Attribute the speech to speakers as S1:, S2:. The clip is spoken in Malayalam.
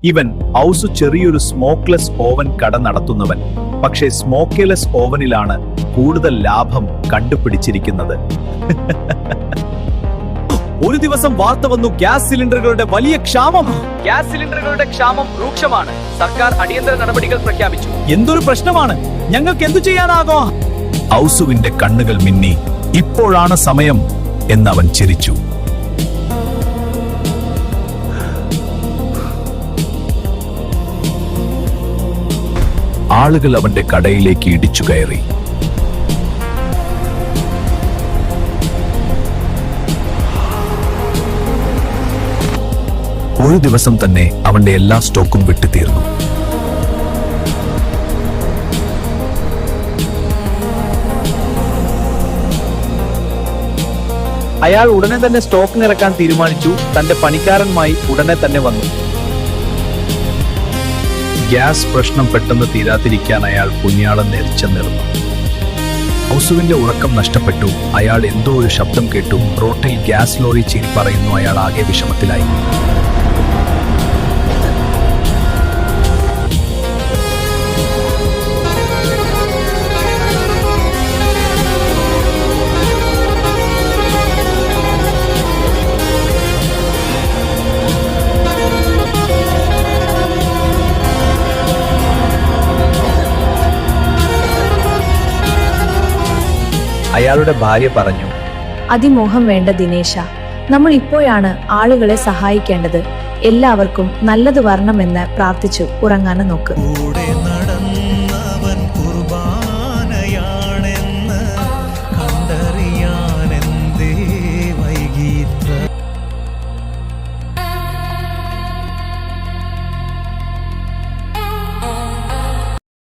S1: ഇവൻ ഔസു ചെറിയൊരു സ്മോക്ക്ലെസ് ഓവൻ കട നടത്തുന്നവൻ. പക്ഷേ സ്മോക്കേലെസ് ഓവനിലാണ് കൂടുതൽ ലാഭം കണ്ടുപിടിച്ചിരിക്കുന്നത്. ഒരു ദിവസം വാർത്ത വന്നു, ഗ്യാസ് സിലിണ്ടറുകളുടെ വലിയ ക്ഷാമം.
S2: ഗ്യാസ് സിലിണ്ടറുകളുടെ ക്ഷാമം രൂക്ഷമാണ്. സർക്കാർ അടിയന്തര നടപടികൾ പ്രഖ്യാപിച്ചു.
S1: എന്തൊരു പ്രശ്നമാണ്, ഞങ്ങൾക്ക് എന്തു ചെയ്യാനാകോ? ഔസുവിന്റെ കണ്ണുകൾ മിന്നി. ഇപ്പോഴാണ് സമയം എന്നവൻ ചിരിച്ചു. ആളുകൾ അവന്റെ കടയിലേക്ക് ഇടിച്ചു കയറി. ഒരു ദിവസം തന്നെ അവന്റെ എല്ലാ സ്റ്റോക്കും വിട്ടുതീർന്നു.
S2: അയാൾ ഉടനെ തന്നെ സ്റ്റോക്ക് നിറക്കാൻ തീരുമാനിച്ചു. തന്റെ പണിക്കാരനുമായി ഉടനെ തന്നെ വന്നു.
S1: ഗ്യാസ് പ്രശ്നം പെട്ടെന്ന് തീരാതിരിക്കാൻ അയാൾ പുണ്യാളം നേർച്ചെന്നിരുന്നു. ഔസുവിന്റെ ഉറക്കം നഷ്ടപ്പെട്ടു. അയാൾ എന്തോ ഒരു ശബ്ദം കേട്ടു. റോട്ടിൽ ഗ്യാസ് ലോറി ചീറി പറയുന്നു. അയാൾ ആകെ വിഷമത്തിലായി.
S2: അയാളുടെ ഭാര്യ പറഞ്ഞു,
S3: അതിമോഹം വേണ്ട ദിനേശ, നമ്മൾ ഇപ്പോഴാണ് ആളുകളെ സഹായിക്കേണ്ടത്. എല്ലാവർക്കും നല്ലത് വരണമെന്ന് പ്രാർത്ഥിച്ചു ഉറങ്ങാൻ നോക്ക്.